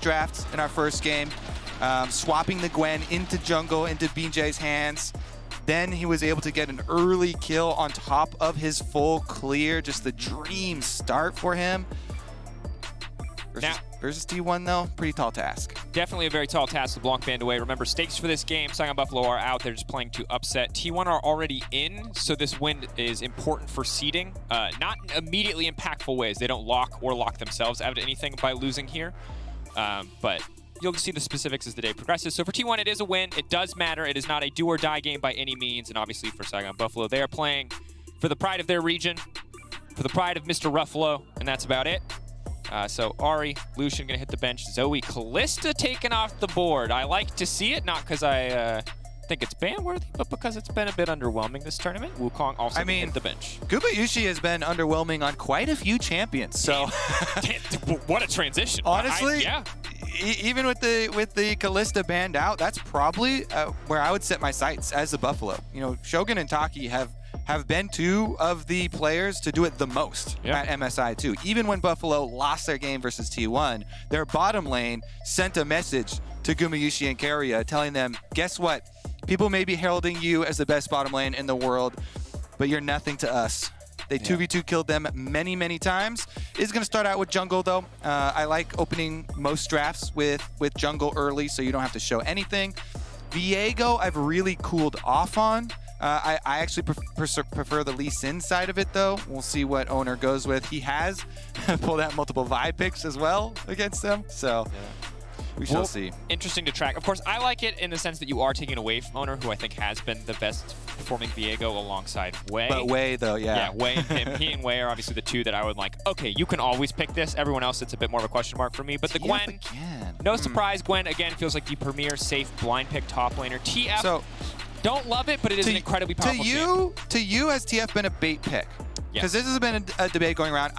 draft in our first game, swapping the Gwen into jungle, into BJ's hands. Then he was able to get an early kill on top of his full clear. Just the dream start for him. Versus T1, though, pretty tall task. Definitely a very tall task to Blanc band away. Remember, stakes for this game, Saigon Buffalo are out. They're just playing to upset. T1 are already in, so this win is important for seeding. Not immediately impactful ways. They don't lock themselves out of anything by losing here. But you'll see the specifics as the day progresses. So for T1, it is a win. It does matter. It is not a do-or-die game by any means. And obviously for Saigon Buffalo, they are playing for the pride of their region, for the pride of Mr. Ruffalo, and that's about it. So Ari, Lucian gonna hit the bench. Zoe, Callista taken off the board. I like to see it, not because I think it's ban-worthy, but because it's been a bit underwhelming this tournament. Wukong also hit the bench. Gubayushi has been underwhelming on quite a few champions, so... What a transition. Honestly, yeah. Even with the Callista banned out, that's probably where I would set my sights as a Buffalo. You know, Shogun and Taki have been two of the players to do it the most at MSI too. Even when Buffalo lost their game versus T1, their bottom lane sent a message to Gumayushi and Keria telling them, guess what? People may be heralding you as the best bottom lane in the world, but you're nothing to us. They 2v2 killed them many, many times. It's going to start out with jungle, though. I like opening most drafts with jungle early, so you don't have to show anything. Viego, I've really cooled off on. I actually prefer the Lee Sin side of it, though. We'll see what Owner goes with. He has pulled out multiple Vi picks as well against them, so we shall see. Interesting to track. Of course, I like it in the sense that you are taking away from Owner, who I think has been the best performing Viego alongside Wei. But Wei, though, Yeah, Wei and him. He and Wei are obviously the two that I would like, okay, you can always pick this. Everyone else, it's a bit more of a question mark for me. But the Gwen, no surprise, Gwen, again, feels like the premier safe blind pick top laner. TF, don't love it, but it is an incredibly powerful champ. To you, has TF been a bait pick? Because this has been a debate going around.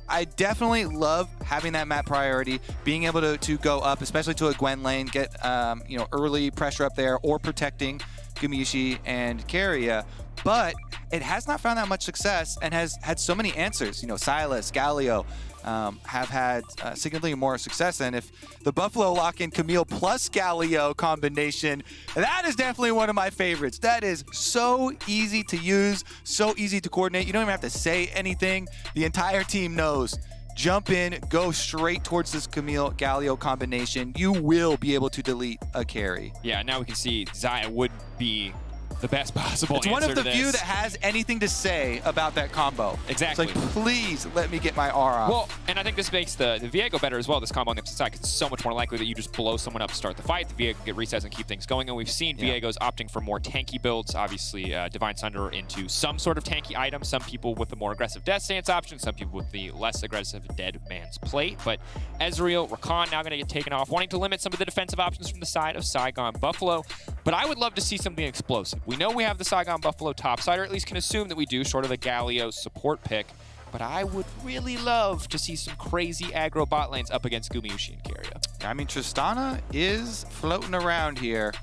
I definitely love having that map priority, being able to go up, especially to a Gwen lane, get early pressure up there, or protecting Gumayushi and Keria. But it has not found that much success and has had so many answers. You know, Silas, Galio have had significantly more success. And if the Buffalo lock-in Camille plus Galio combination, that is definitely one of my favorites. That is so easy to use, so easy to coordinate. You don't even have to say anything. The entire team knows. Jump in, go straight towards this Camille Galio combination. You will be able to delete a carry. Yeah, now we can see Xayah would be the best possible answer to this. It's one of the few that has anything to say about that combo. Exactly. It's like, please let me get my R off. Well, and I think this makes the Viego better as well, this combo on the opposite side, because it's so much more likely that you just blow someone up to start the fight. The Viego can get resets and keep things going, and we've seen Viego's opting for more tanky builds. Obviously, Divine Sunder into some sort of tanky item. Some people with the more aggressive Death Stance option, some people with the less aggressive Dead Man's Plate. But Ezreal, Rakan now going to get taken off, wanting to limit some of the defensive options from the side of Saigon Buffalo. But I would love to see something explosive. We know we have the Saigon Buffalo top side, or at least can assume that we do, short of the Galio support pick. But I would really love to see some crazy aggro bot lanes up against Gumayushi and Keria. I mean, Tristana is floating around here.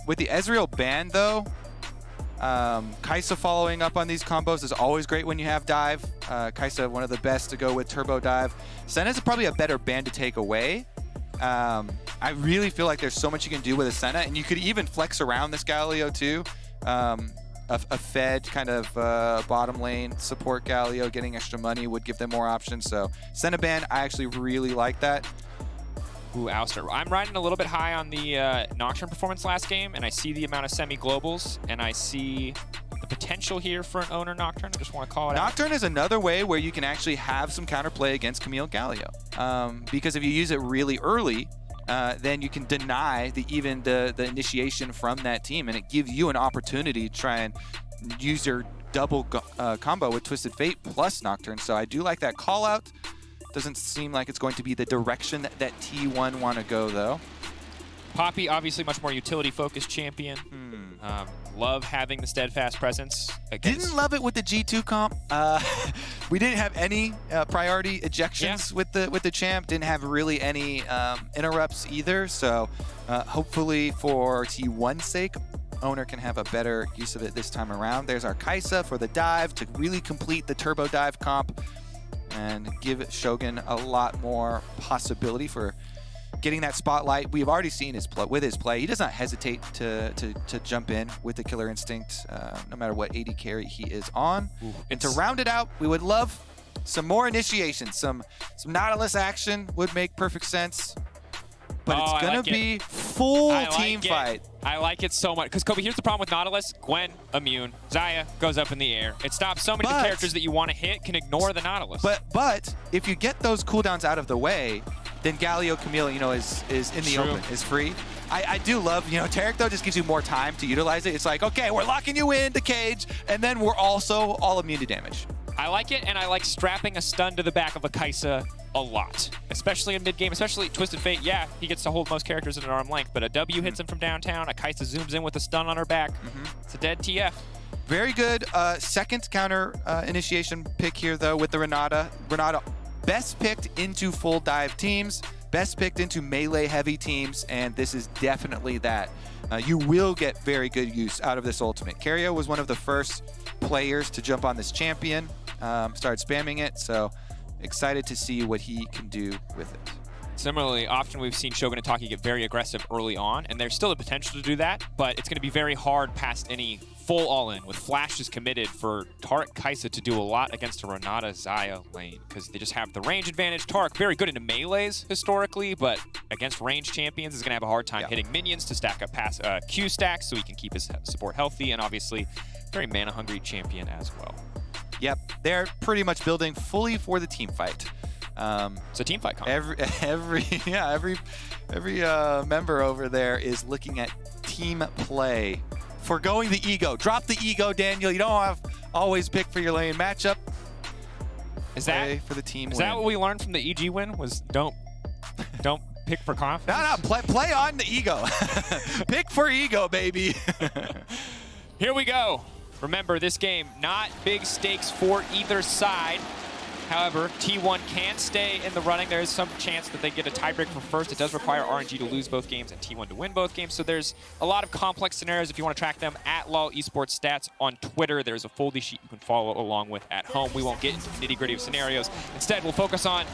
With the Ezreal ban, though, Kai'Sa following up on these combos is always great when you have dive. Kai'Sa, one of the best to go with turbo dive. Senna's probably a better ban to take away. I really feel like there's so much you can do with a Senna, and you could even flex around this Galio too. A fed kind of bottom lane support Galio, getting extra money would give them more options. So Senna ban, I actually really like that. Ooh, Ouster. I'm riding a little bit high on the Nocturne performance last game, and I see the amount of semi-globals, and I see the potential here for an Owner Nocturne. I just want to call it out. Nocturne is another way where you can actually have some counterplay against Camille Galio. Because if you use it really early, then you can deny the initiation from that team, and it gives you an opportunity to try and use your double combo with Twisted Fate plus Nocturne. So I do like that call out. Doesn't seem like it's going to be the direction that T1 want to go, though. Poppy, obviously much more utility-focused champion. Love having the steadfast presence. Didn't love it with the G2 comp. We didn't have any priority ejections with the champ. Didn't have really any interrupts either. So hopefully for T1's sake, Owner can have a better use of it this time around. There's our Kai'Sa for the dive to really complete the turbo dive comp. and give Shogun a lot more possibility for getting that spotlight. We've already seen with his play. He does not hesitate to jump in with the killer instinct, no matter what AD carry he is on. Ooh, and to round it out, we would love some more initiation. Some Nautilus action would make perfect sense. But it's going to be full team fight. I like it so much. Because, Kobe, here's the problem with Nautilus. Gwen, immune. Xayah goes up in the air. It stops so many of the characters that you want to hit can ignore the Nautilus. But if you get those cooldowns out of the way, then Galio Camille, is in the open, is free. I do love, Taric, though, just gives you more time to utilize it. It's like, okay, we're locking you in the cage, and then we're also all immune to damage. I like it, and I like strapping a stun to the back of a Kai'Sa a lot, especially in mid-game, especially Twisted Fate. Yeah, he gets to hold most characters at an arm length, but a W hits him from downtown, a Kai'Sa zooms in with a stun on her back. It's a dead TF. Very good second counter initiation pick here, though, with the Renata. Renata best picked into full dive teams, best picked into melee-heavy teams, and this is definitely that. You will get very good use out of this ultimate. Kerio was one of the first players to jump on this champion, started spamming it, so excited to see what he can do with it. Similarly, often we've seen Shogun and Taki get very aggressive early on, and there's still the potential to do that, but it's going to be very hard past any full all-in, with flashes committed for Taric Kai'Sa to do a lot against a Renata Xayah lane, because they just have the range advantage. Taric very good into melees historically, but against range champions is going to have a hard time hitting minions to stack up Q stacks so he can keep his support healthy, and obviously very mana-hungry champion as well. Yep, they're pretty much building fully for the team fight. It's a team fight. Every member over there is looking at team play, forgoing the ego. Drop the ego, Daniel. You don't have always pick for your lane matchup. Is that for the team? Is that what we learned from the EG win? Was don't pick for confidence? No, play on the ego. Pick for ego, baby. Here we go. Remember, this game, not big stakes for either side. However, T1 can stay in the running. There is some chance that they get a tiebreak for first. It does require RNG to lose both games and T1 to win both games. So there's a lot of complex scenarios if you want to track them at LOL Esports Stats on Twitter. There's a foldy sheet you can follow along with at home. We won't get into the nitty-gritty of scenarios. Instead, we'll focus on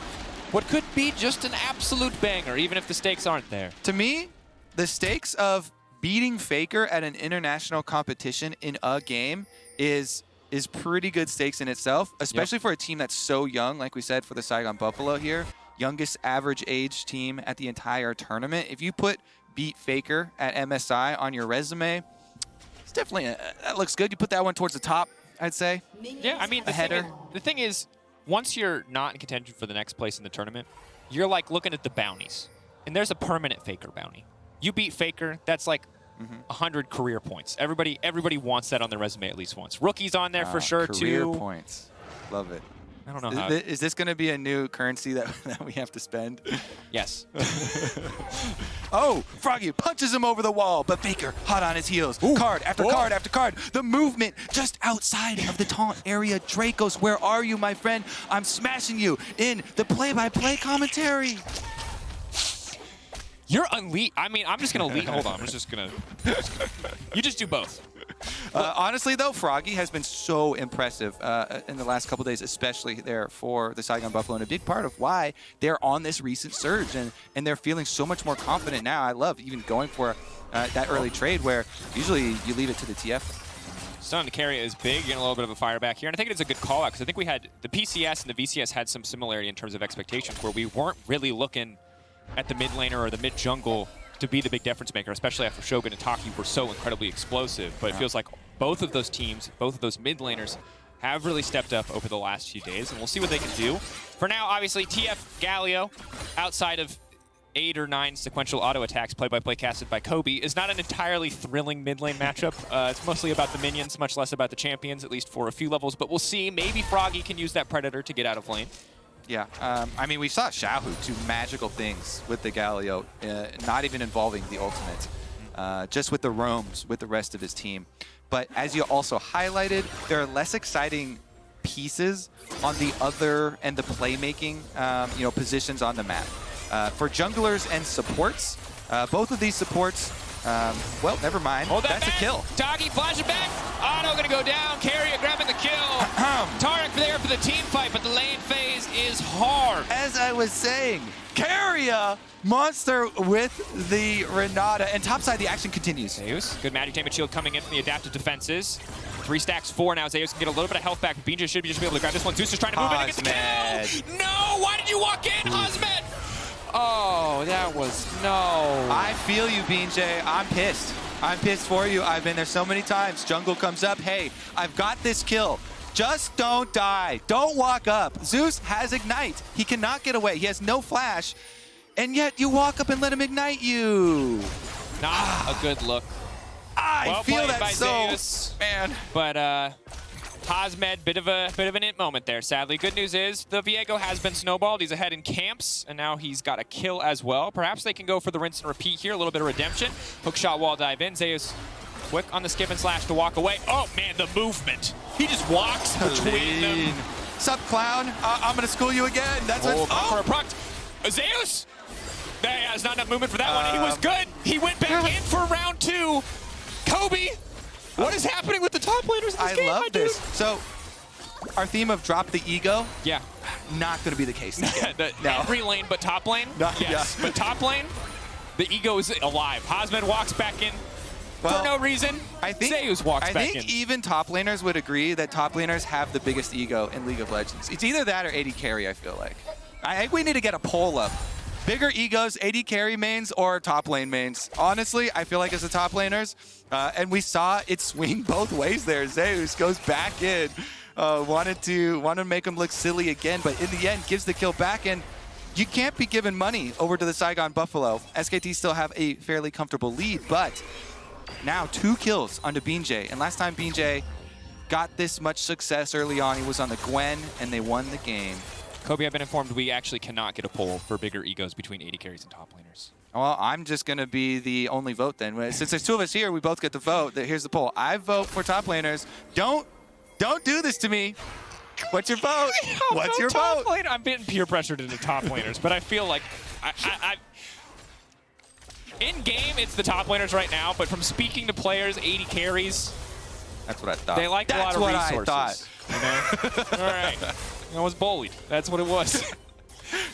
what could be just an absolute banger, even if the stakes aren't there. To me, the stakes of beating Faker at an international competition in a game is pretty good stakes in itself, especially for a team that's so young, like we said for the Saigon Buffalo here. Youngest average age team at the entire tournament. If you put beat Faker at MSI on your resume, it's definitely, that looks good. You put that one towards the top, I'd say. Yeah, I mean, the thing is, once you're not in contention for the next place in the tournament, you're like looking at the bounties, and there's a permanent Faker bounty. You beat Faker, that's like 100 career points. Everybody wants that on their resume at least once. Rookies on there for sure, career too. Career points. Love it. I don't know how. Is this going to be a new currency that we have to spend? Yes. Oh, Froggy punches him over the wall, but Faker hot on his heels. Ooh. Card after card after card. The movement just outside of the taunt area. Dracos, where are you, my friend? I'm smashing you in the play-by-play commentary. You're unleashed. I mean, I'm just going to lead. Hold on. I'm just going to. You just do both. Honestly, though, Froggy has been so impressive in the last couple days, especially there for the Saigon Buffalo, and a big part of why they're on this recent surge, and they're feeling so much more confident now. I love even going for that early trade where usually you leave it to the TF. Stun to carry is big, getting a little bit of a fire back here. And I think it's a good call out because I think we had the PCS and the VCS had some similarity in terms of expectations where we weren't really looking at the mid laner or the mid jungle to be the big difference maker, especially after Shogun and Taki were so incredibly explosive. But it feels like both of those teams, both of those mid laners, have really stepped up over the last few days, and we'll see what they can do. For now, obviously, TF Galio, outside of 8 or 9 sequential auto attacks play-by-play casted by Kobe, is not an entirely thrilling mid lane matchup. It's mostly about the minions, much less about the champions, at least for a few levels. But we'll see. Maybe Froggy can use that Predator to get out of lane. Yeah, I mean, we saw Xiaohu do magical things with the Galio, not even involving the ultimate, just with the roams with the rest of his team. But as you also highlighted, there are less exciting pieces on the other and the playmaking, positions on the map. For junglers and supports, both of these supports Well, never mind. Hold that That's back. a kill. Doggy flashing back. Otto gonna go down. Carrier grabbing the kill. Tarek there for the team fight, but the lane phase is hard. As I was saying, Carrier monster with the Renata, and topside the action continues. Zeus, good magic damage shield coming in from the adaptive defenses. 3 stacks 4 now. Zeus can get a little bit of health back. BJ should just be able to grab this one. Zeus is trying to move in and get the kill. No, why did you walk in, Osmed? Oh, that was no. I feel you, BJ. I'm pissed. I'm pissed for you. I've been there so many times. Jungle comes up. Hey, I've got this kill. Just don't die. Don't walk up. Zeus has Ignite. He cannot get away. He has no flash. And yet you walk up and let him ignite you. Not a good look. I feel that so, Zeus. man. But Osmed, bit of an it moment there. Sadly, good news is the Viego has been snowballed. He's ahead in camps, and now he's got a kill as well. Perhaps they can go for the rinse and repeat here. A little bit of redemption. Hook shot, wall dive in. Zeus quick on the skip and slash to walk away. Oh man, the movement. He just walks between them. Sup, clown? I'm gonna school you again. That's what. For a proc. Zeus. There's not enough movement for that one. He was good. He went back in for round 2. Kobe, what is happening with the top laners in this game? I love this. So, our theme of drop the ego, yeah, not going to be the case. Every lane but top lane, yes. But top lane, the ego is alive. Osmed walks back in for no reason. I think Zeus walks back in. I think even top laners would agree that top laners have the biggest ego in League of Legends. It's either that or AD carry, I feel like. I think we need to get a poll up. Bigger egos, AD carry mains or top lane mains? Honestly, I feel like it's the top laners. And we saw it swing both ways there. Zeus goes back in. Wanted to make him look silly again, but in the end gives the kill back. And you can't be giving money over to the Saigon Buffalo. SKT still have a fairly comfortable lead, but now 2 kills onto BJ. And last time BJ got this much success early on, he was on the Gwen, and they won the game. Kobe, I've been informed we actually cannot get a poll for bigger egos between AD carries and top laners. Well, I'm just going to be the only vote then. Since there's 2 of us here, we both get to vote. Here's the poll. I vote for top laners. Don't do this to me. What's your vote? What's your vote? I'm being peer pressured into top laners, but I feel like in game it's the top laners right now, but from speaking to players, AD carries. That's what I thought. They like a lot of resources. That's what I thought. You know? All right. I was bullied. That's what it was.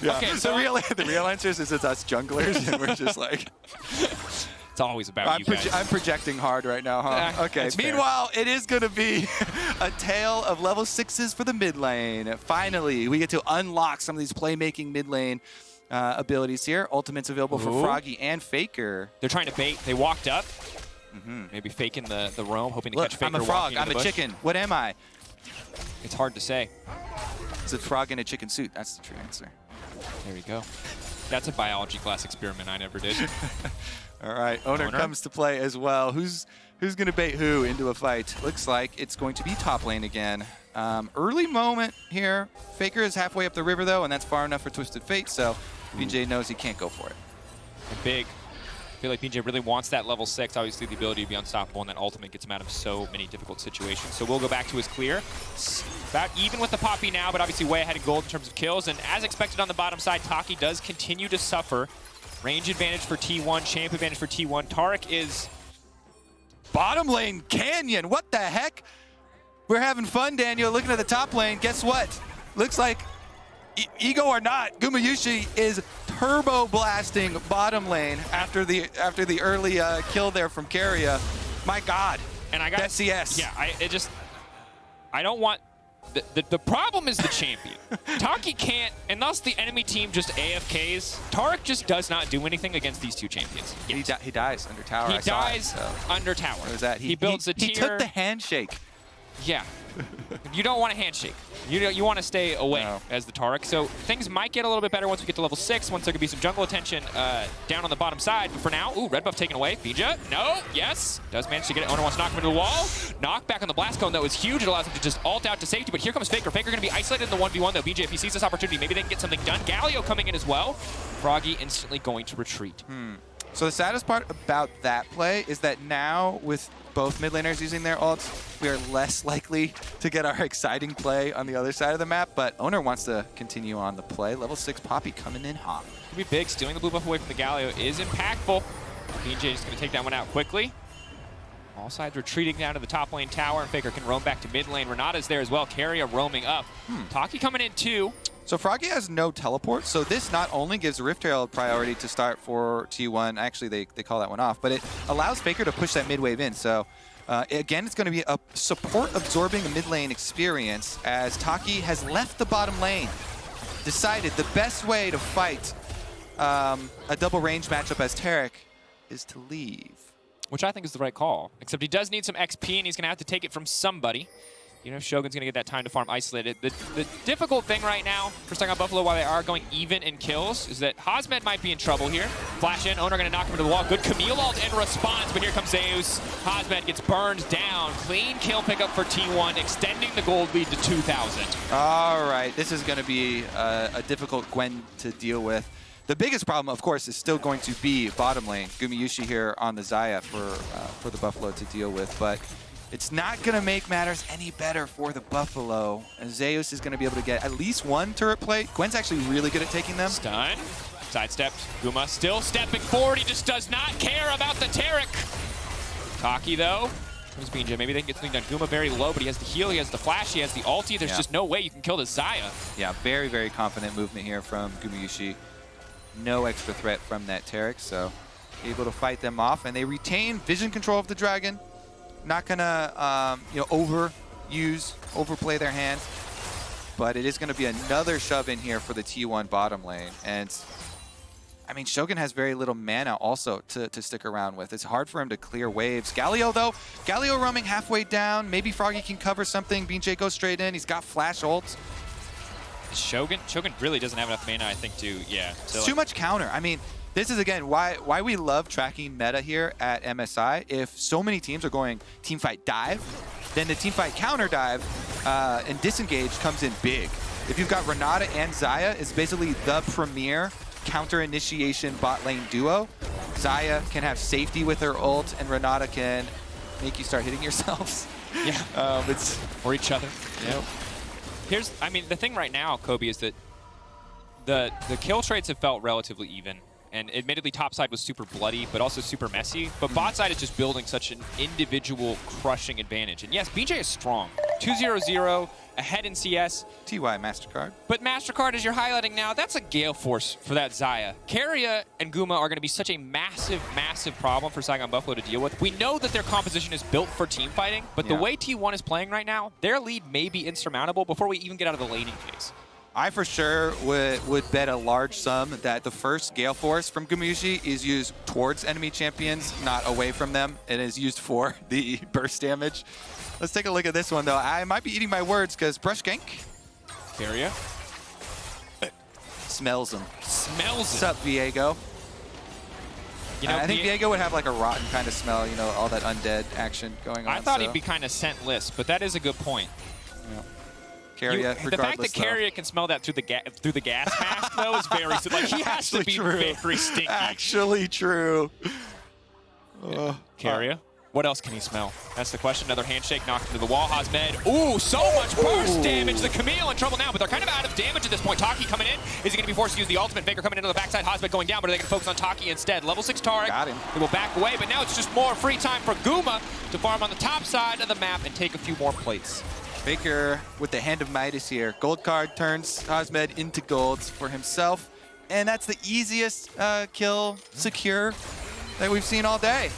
Yeah. Okay, so the real answer is it's us junglers, and we're just like. It's always about you guys. I'm projecting hard right now, huh? Okay. Meanwhile, it is going to be a tale of level 6s for the mid lane. Finally, we get to unlock some of these playmaking mid lane abilities here. Ultimates available for Froggy and Faker. They're trying to bait. They walked up. Maybe faking the roam, hoping to catch Faker. I'm a frog. I'm a chicken. What am I? It's hard to say. It's a frog in a chicken suit. That's the true answer. There you go. That's a biology class experiment I never did. All right, Owner comes to play as well. Who's going to bait who into a fight? Looks like it's going to be top lane again. Early moment here. Faker is halfway up the river, though, and that's far enough for Twisted Fate, so BJ knows he can't go for it. And big. I feel like BJ really wants that level 6, obviously the ability to be unstoppable, and that ultimate gets him out of so many difficult situations. So we'll go back to his clear. About even with the Poppy now, but obviously way ahead in gold in terms of kills. And as expected on the bottom side, Taki does continue to suffer. Range advantage for T1, champ advantage for T1. Tarek is... Bottom lane Canyon, what the heck? We're having fun, Daniel, looking at the top lane. Guess what? Looks like, ego or not, Gumayushi is turbo blasting bottom lane after the early kill there from Keria. My God, and I got that CS. Yeah, I don't want. The problem is the champion. Taki can't, and thus the enemy team just AFKs. Tarek just does not do anything against these 2 champions. He dies under tower. He dies under tower. What was that? He builds a tier. He took the handshake. Yeah. You don't want a handshake. You want to stay away as the Tarek. So things might get a little bit better once we get to level 6, once there could be some jungle attention down on the bottom side. But for now, red buff taken away. Bija, no, yes. Does manage to get it. Owner wants to knock him into the wall. Knock back on the blast cone, though, is huge. It allows him to just ult out to safety. But here comes Faker. Faker going to be isolated in the 1v1, though. BJ, if he sees this opportunity, maybe they can get something done. Galio coming in as well. Froggy instantly going to retreat. So the saddest part about that play is that now with both mid laners using their ults, we are less likely to get our exciting play on the other side of the map, but Owner wants to continue on the play. Level 6 Poppy coming in hot. Could be big. Stealing the blue buff away from the Galio is impactful. BJ is going to take that one out quickly. All sides retreating down to the top lane tower, and Faker can roam back to mid lane. Renata's there as well. Carrier roaming up. Taki coming in too. So Froggy has no teleport, so this not only gives Rift Herald priority to start for T1, actually they call that one off, but it allows Faker to push that mid wave in. So again, it's going to be a support absorbing a mid lane experience as Taki has left the bottom lane. Decided the best way to fight a double range matchup as Tarek is to leave. Which I think is the right call. Except he does need some XP, and he's going to have to take it from somebody. You know, Shogun's going to get that time to farm isolated. The difficult thing right now for Saigon Buffalo, while they are going even in kills, is that Hosmed might be in trouble here. Flash in, Owner going to knock him into the wall. Good Camille ult in response, but here comes Zeus. Hosmed gets burned down. Clean kill pickup for T1, extending the gold lead to 2,000. All right, this is going to be a difficult Gwen to deal with. The biggest problem, of course, is still going to be bottom lane. Gumayushi here on the Xayah for the Buffalo to deal with, but it's not going to make matters any better for the Buffalo. And Zeus is going to be able to get at least one turret play. Gwen's actually really good at taking them. Stun. Sidestepped. Guma still stepping forward. He just does not care about the Tarek. Taki, though. Comes BJ. Maybe they can get something done. Guma very low, but he has the heal, he has the flash, he has the ulti. There's just no way you can kill the Xayah. Yeah, very, very confident movement here from Gumayushi. No extra threat from that Tarek, so able to fight them off. And they retain vision control of the dragon. Not gonna overplay their hands, but it is gonna be another shove in here for the T1 bottom lane. And I mean, Shogun has very little mana also to stick around with. It's hard for him to clear waves. Galio though, Galio roaming halfway down. Maybe Froggy can cover something. BJ goes straight in. He's got flash ults. Shogun really doesn't have enough mana, I think, to, It's too much counter. I mean, this is, again, why we love tracking meta here at MSI. If so many teams are going teamfight dive, then the teamfight counter dive and disengage comes in big. If you've got Renata and Xayah, it's basically the premier counter initiation bot lane duo. Xayah can have safety with her ult, and Renata can make you start hitting yourselves. Yeah. Or each other. Yep. I mean, the thing right now, Kobe, is that the kill traits have felt relatively even. And admittedly, top side was super bloody, but also super messy. But bot side is just building such an individual crushing advantage. And yes, BJ is strong. 2-0-0, ahead in CS. TY MasterCard. But MasterCard, as you're highlighting now, that's a gale force for that Xayah. Carrier and Guma are going to be such a massive, massive problem for Saigon Buffalo to deal with. We know that their composition is built for team fighting, but the way T1 is playing right now, their lead may be insurmountable before we even get out of the laning phase. I for sure would bet a large sum that the first Gale Force from Gumayushi is used towards enemy champions, not away from them. It is used for the burst damage. Let's take a look at this one, though. I might be eating my words because Brush Gank. Area. Smells him. Smells What's up, Viego? You know, I think Viego would have like a rotten kind of smell, you know, all that undead action going on. I thought he'd be kind of scentless, but that is a good point. Yeah. Carrier, the fact that Carrier can smell that through the gas mask, though, is very like he has to be very stinky. Actually true. Carrier. What else can he smell? That's the question. Another handshake knocked into the wall. Hosmed. Ooh, so much burst damage. The Camille in trouble now, but they're kind of out of damage at this point. Taki coming in. Is he going to be forced to use the ultimate? Faker coming into the backside. Hosmed going down, but are they going to focus on Taki instead? Level 6 Tarek. Got him. They will back away, but now it's just more free time for Guma to farm on the top side of the map and take a few more plates. Faker with the hand of Midas here. Gold card turns Hosmed into golds for himself, and that's the easiest kill secure that we've seen all day.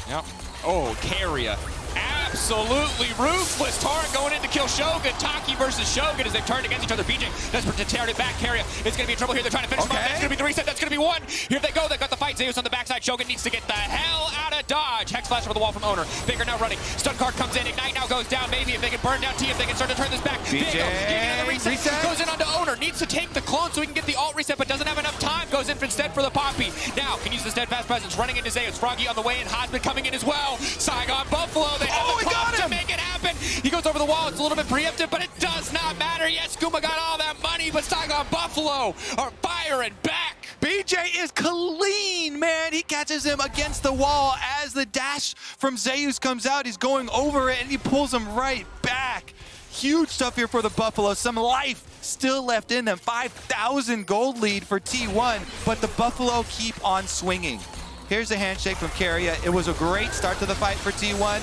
Yep. Oh, Carrier. Absolutely ruthless. Tarek going in to kill Shogun. Taki versus Shogun as they've turned against each other. BJ desperate to tear it back. Carrier is going to be in trouble here. They're trying to finish. That's going to be the reset. That's going to be one. Here they go. They've got the fight. Zeus on the backside. Shogun needs to get the hell out of dodge. Hex flash over the wall from Owner. Faker now running. Stun card comes in. Ignite now goes down. Maybe if they can burn down T, if they can start to turn this back. BJ reset. Goes in onto Owner. Needs to take the clone so he can get the alt reset, but doesn't have enough time. Goes in instead for the Poppy. Now can use the steadfast presence. Running into Zeus. Froggy on the way, and Hosmed coming in as well. Saigon Buffalo. They have the clock to make it happen. He goes over the wall. It's a little bit preemptive, but it does not matter. Yes, Guma got all that money, but Saigon Buffalo are firing back. BJ is clean, man. He catches him against the wall as the dash from Zeus comes out. He's going over it, and he pulls him right back. Huge stuff here for the Buffalo. Some life still left in them. 5,000 gold lead for T1, but the Buffalo keep on swinging. Here's a handshake from Keria. It was a great start to the fight for T1.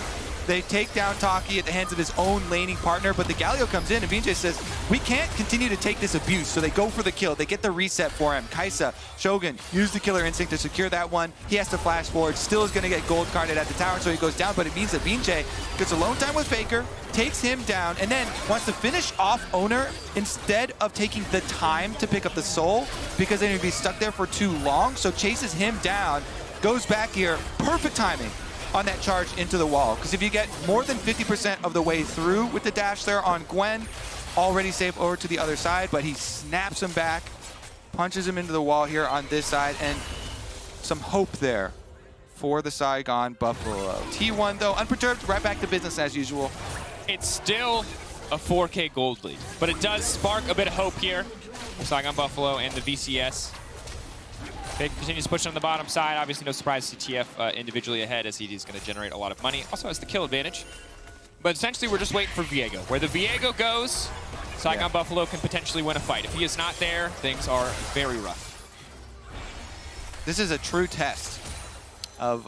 They take down Taki at the hands of his own laning partner, but the Galio comes in and VJ says, we can't continue to take this abuse. So they go for the kill. They get the reset for him. Kaisa, Shogun, use the killer instinct to secure that one. He has to flash forward. Still is going to get gold carded at the tower, so he goes down, but it means that VJ gets alone time with Faker, takes him down, and then wants to finish off Owner instead of taking the time to pick up the soul, because then he'd be stuck there for too long. So chases him down, goes back here. Perfect timing on that charge into the wall, because if you get more than 50% of the way through with the dash there on Gwen, already safe over to the other side, but he snaps him back, punches him into the wall here on this side, and some hope there for the Saigon Buffalo. T1, though, unperturbed, right back to business as usual. It's still a 4K gold lead, but it does spark a bit of hope here for Saigon Buffalo and the VCS. They continues pushing on the bottom side. Obviously, no surprise CTF individually ahead, as he's going to generate a lot of money. Also has the kill advantage. But essentially, we're just waiting for Viego. Where the Viego goes, Saigon Buffalo can potentially win a fight. If he is not there, things are very rough. This is a true test of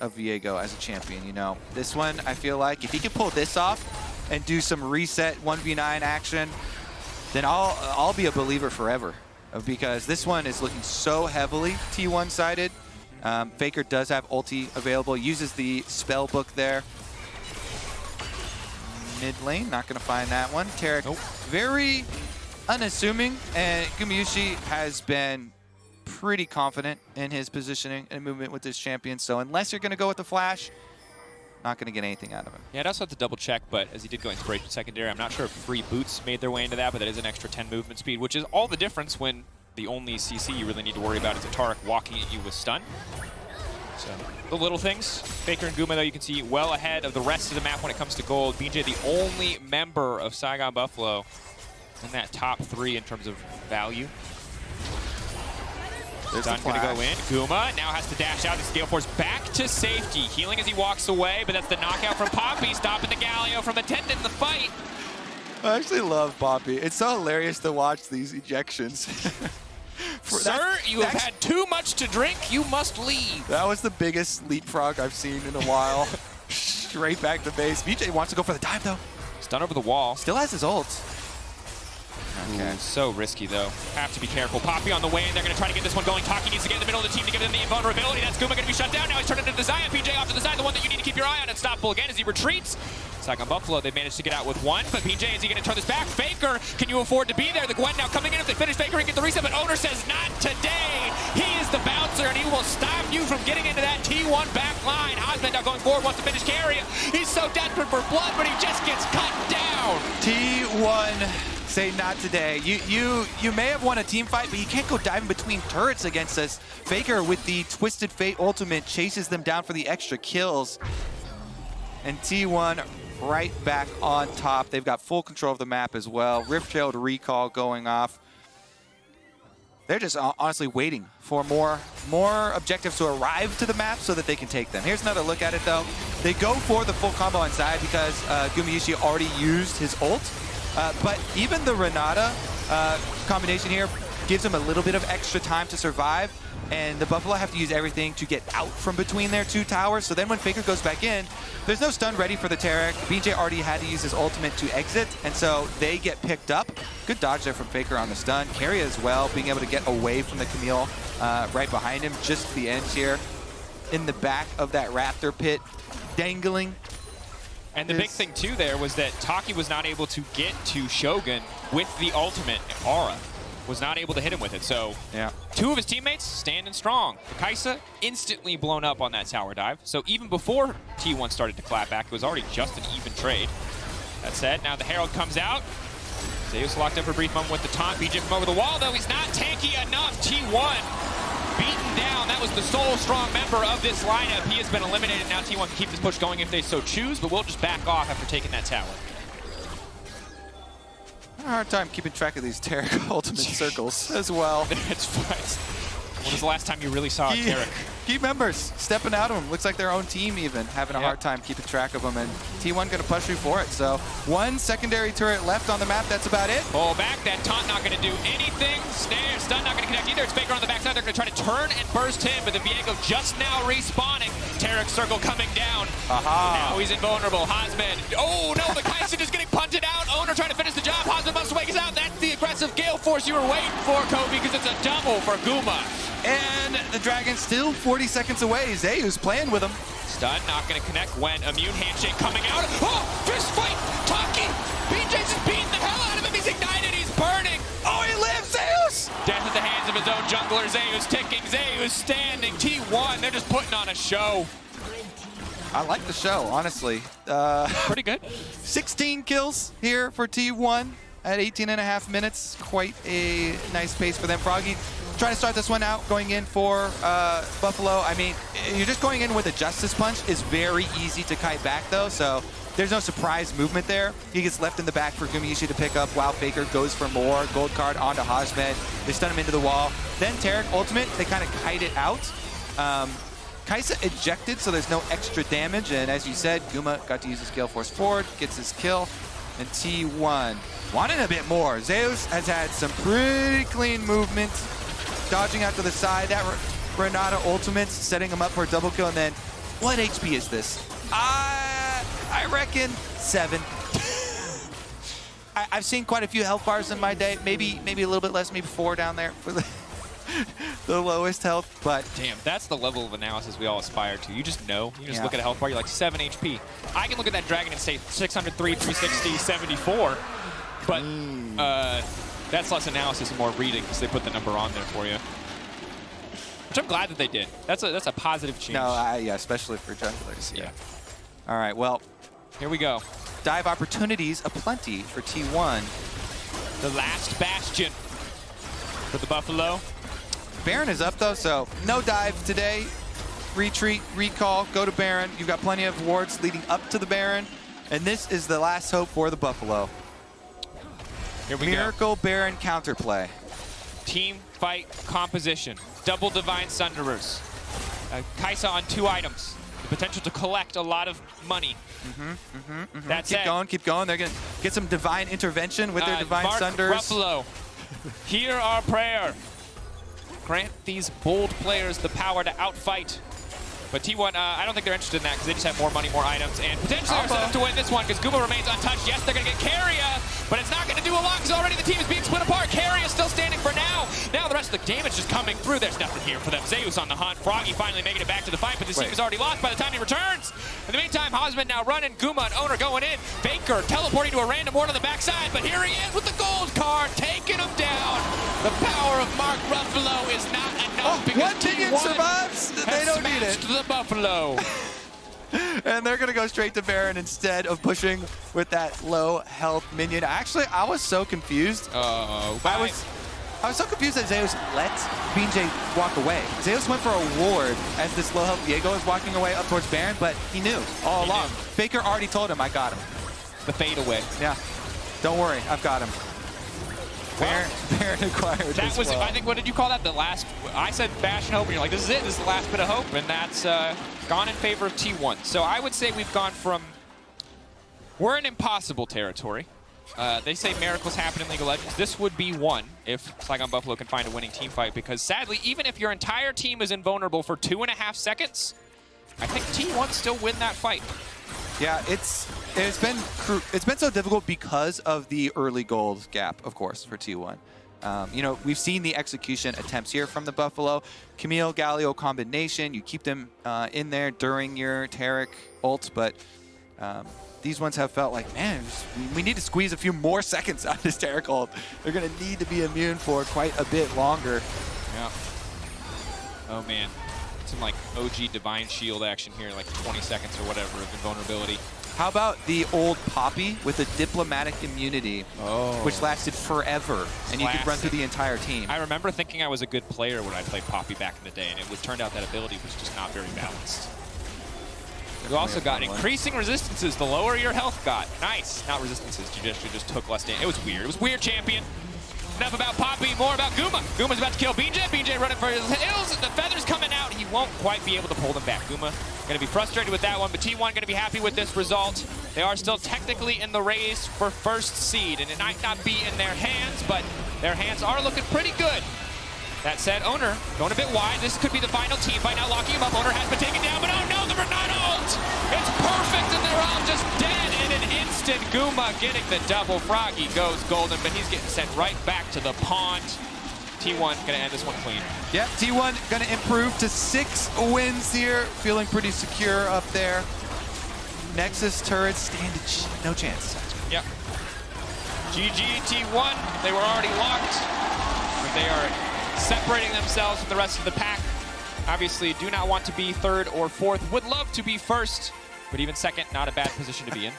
Viego as a champion, you know. This one, I feel like, if he can pull this off and do some reset 1v9 action, then I'll be a believer forever. Because this one is looking so heavily T1 sided. Faker does have ulti available, uses the spell book there. Mid lane, not gonna find that one. Tarek, very unassuming, and Gumayusi has been pretty confident in his positioning and movement with this champion, so unless you're gonna go with the flash, not going to get anything out of him. Yeah, I'd also have to double check, but as he did go Inspiration Secondary, I'm not sure if free boots made their way into that, but that is an extra 10 movement speed, which is all the difference when the only CC you really need to worry about is a Taric walking at you with stun. So, the little things. Faker and Guma, though, you can see well ahead of the rest of the map when it comes to gold. BJ, the only member of Saigon Buffalo in that top 3 in terms of value. Stun going to go in. Guma now has to dash out. The Gale Force back to safety. Healing as he walks away, but that's the knockout from Poppy, stopping the Galio from attending the fight. I actually love Poppy. It's so hilarious to watch these ejections. Sir, you have had too much to drink. You must leave. That was the biggest leapfrog I've seen in a while. Straight back to base. VJ wants to go for the dive, though. Stun over the wall. Still has his ult. Okay. Ooh, so risky, though. Have to be careful. Poppy on the way, and they're going to try to get this one going. Taki needs to get in the middle of the team to give them the invulnerability. That's Guma going to be shut down. Now he's turned into the Zion. PJ off to the side, the one that you need to keep your eye on. Unstoppable again as he retreats. Saigon Buffalo, they've managed to get out with one, but PJ, is he going to turn this back? Faker, can you afford to be there? The Gwen now coming in. If they finish Faker and get the reset, but Owner says not today. He is the bouncer, and he will stop you from getting into that T1 back line. Osmond now going forward, wants to finish Keria. He's so desperate for blood, but he just gets cut down. T1. Say not today. You may have won a team fight, but you can't go diving between turrets against us. Faker with the Twisted Fate ultimate chases them down for the extra kills. And T1 right back on top. They've got full control of the map as well. Rift-Trailed recall going off. They're just honestly waiting for more objectives to arrive to the map so that they can take them. Here's another look at it, though. They go for the full combo inside because Gumayusi already used his ult. But even the Renata combination here gives them a little bit of extra time to survive, and the Buffalo have to use everything to get out from between their two towers. So then when Faker goes back in, there's no stun ready for the Tarek. BJ already had to use his ultimate to exit, and so they get picked up. Good dodge there from Faker on the stun. Keria as well, being able to get away from the Camille right behind him, just to the end here. In the back of that Raptor pit, dangling. And the big thing, too, there was that Taki was not able to get to Shogun with the ultimate aura. Was not able to hit him with it. So, yeah. 2 of his teammates standing strong. Kaisa instantly blown up on that tower dive. So even before T1 started to clap back, it was already just an even trade. That said, now the Herald comes out. Zeus locked up for a brief moment with the taunt. BJ from over the wall, though. He's not tanky enough. T1 beaten down. That was the sole strong member of this lineup. He has been eliminated. Now T1 can keep this push going if they so choose, but we'll just back off after taking that tower. I have a hard time keeping track of these Tarek ultimate circles as well. It's fine. When was the last time you really saw a Tarek? Key members stepping out of them. Looks like their own team even having a hard time keeping track of them. And T1 going to push through for it. So one secondary turret left on the map. That's about it. Pull back. That taunt not going to do anything. Snare, stun not going to connect either. It's Faker on the backside. They're going to try to turn and burst him. But the Viego just now respawning. Tarek circle coming down. Now he's invulnerable. Hosman. Oh no, the Kaisen is getting punted out. Owner trying to finish the job. Hosman must wake us out. That's the aggressive Gale Force you were waiting for, Kobe, because it's a double for Guma. And the Dragon's still 40 seconds away. Zeus playing with him. Stun not going to connect when immune handshake coming out. Oh, fist fight. Taki. BJ's just beating the hell out of him. He's ignited. He's burning. Oh, he lives, Zeus! Death at the hands of his own jungler. Zeus ticking. Zeus standing. T1. They're just putting on a show. I like the show, honestly. Pretty good. 16 kills here for T1 at 18.5 minutes. Quite a nice pace for them. Froggy trying to start this one out, going in for Buffalo. I mean, you're just going in with a Justice Punch is very easy to kite back, though, so there's no surprise movement there. He gets left in the back for Gumayushi to pick up while Faker goes for more. Gold card onto Hosmed. They stun him into the wall. Then Tarek ultimate, they kind of kite it out. Kaisa ejected, so there's no extra damage, and as you said, Guma got to use his Gale Force forward, gets his kill, and T1 wanted a bit more. Zeus has had some pretty clean movement, dodging out to the side. That Renata ultimate setting him up for a double kill, and then what HP is this? I reckon 7. I've seen quite a few health bars in my day, maybe a little bit less, maybe 4 down there for the lowest health, but damn, that's the level of analysis we all aspire to. You just know. You just look at a health bar, you're like 7 HP. I can look at that dragon and say 603, 360, 74, but that's less analysis and more reading because they put the number on there for you. Which I'm glad that they did. That's a positive change. No, yeah, especially for junglers. Yeah. All right, well, here we go. Dive opportunities aplenty for T1. The last bastion for the Buffalo. Baron is up, though, so no dive today. Retreat, recall, go to Baron. You've got plenty of wards leading up to the Baron, and this is the last hope for the Buffalo. Here we Miracle Baron counterplay. Team fight composition. Double Divine Sunderers. Kaisa on 2 items. The potential to collect a lot of money. That's it. Keep going. They're going to get some divine intervention with their Divine Sunders. Ruffalo. Hear our prayer. Grant these bold players the power to outfight. But T1, I don't think they're interested in that because they just have more money, more items, and potentially are set up to win this one because Guma remains untouched. Yes, they're going to get Carrier, but it's not going to do a lot because already the team is being split apart. Carrier still standing for now. Now the rest of the damage is coming through. There's nothing here for them. Zeus on the hunt. Froggy finally making it back to the fight, but the team is already lost by the time he returns. In the meantime, Hosman now running. Guma and Owner going in. Faker teleporting to a random ward on the backside, but here he is with the gold card, taking him down. The power of Mark Ruffalo is not enough because T1 survives. They don't need it. The Buffalo. And they're going to go straight to Baron instead of pushing with that low health minion. Actually, I was so confused. I was so confused that Zeus let BJ walk away. Zeus went for a ward as this low health Diego is walking away up towards Baron, but he knew all along. Faker already told him, I got him. The fade away. Yeah. Don't worry, I've got him. Baron acquired that was, I think, what did you call that? The last, I said Bastion Hope, and you're like, this is it, this is the last bit of hope, and that's gone in favor of T1. So I would say we've gone from, we're in impossible territory. They say miracles happen in League of Legends. This would be one if Saigon Buffalo can find a winning team fight, because sadly, even if your entire team is invulnerable for 2.5 seconds, I think T1 still win that fight. Yeah, it's been so difficult because of the early gold gap, of course, for T1. You know, we've seen the execution attempts here from the Buffalo. Camille, Galio combination, you keep them in there during your Tarek ult, but these ones have felt like, man, we need to squeeze a few more seconds out of this Tarek ult. They're going to need to be immune for quite a bit longer. Yeah. Oh, man. Some like OG Divine Shield action here, like 20 seconds or whatever of invulnerability. How about the old Poppy with a diplomatic immunity, which lasted forever, and you could run through the entire team? I remember thinking I was a good player when I played Poppy back in the day, and it turned out that ability was just not very balanced. You also got increasing resistances the lower your health got. Nice. Not resistances, you just took less damage. It was weird. It was weird, champion. Enough about Poppy, more about Guma. Guma's about to kill BJ. BJ running for his hills. The feather's coming out. He he won't quite be able to pull them back. Guma going to be frustrated with that one, but T1 going to be happy with this result. They are still technically in the race for first seed, and it might not be in their hands, but their hands are looking pretty good. That said, Owner going a bit wide. This could be the final team by now, locking him up. Owner has been taken down, but oh no, they're not ult! It's perfect, and they're all just dead in an instant. Guma getting the double. Froggy goes golden, but he's getting sent right back to the pond. T1 going to end this one clean. Yeah, T1 going to improve to 6 wins here. Feeling pretty secure up there. Nexus turrets stand no chance. Yep. GG T1. They were already locked, but they are separating themselves from the rest of the pack. Obviously, do not want to be 3rd or 4th. Would love to be 1st, but even 2nd, not a bad position to be in.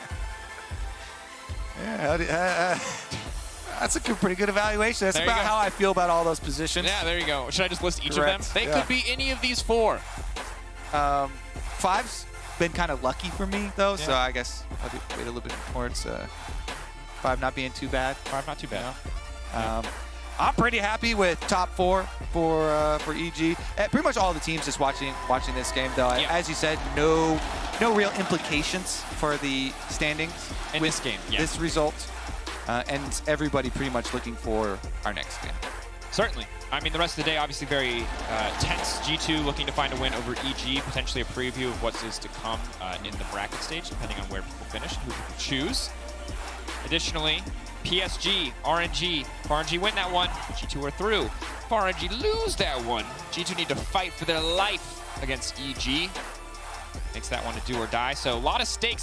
Yeah, that's a pretty good evaluation. That's about how I feel about all those positions. Yeah, there you go. Should I just list each of them? They could be any of these 4. 5's been kind of lucky for me, though, so I guess I'll wait a little bit more. It's 5 not being too bad. 5 not too bad. I'm pretty happy with top 4 for EG. Pretty much all the teams just watching this game, though. As you said, no real implications for the standings in with this game. This result, and everybody pretty much looking for our next game. Certainly. I mean, the rest of the day, obviously very tense. G2 looking to find a win over EG, potentially a preview of what is to come in the bracket stage, depending on where people finish and who people choose. Additionally, PSG, RNG. If RNG win that one, G2 are through. If RNG lose that one, G2 need to fight for their life against EG. Makes that one a do or die. So a lot of stakes.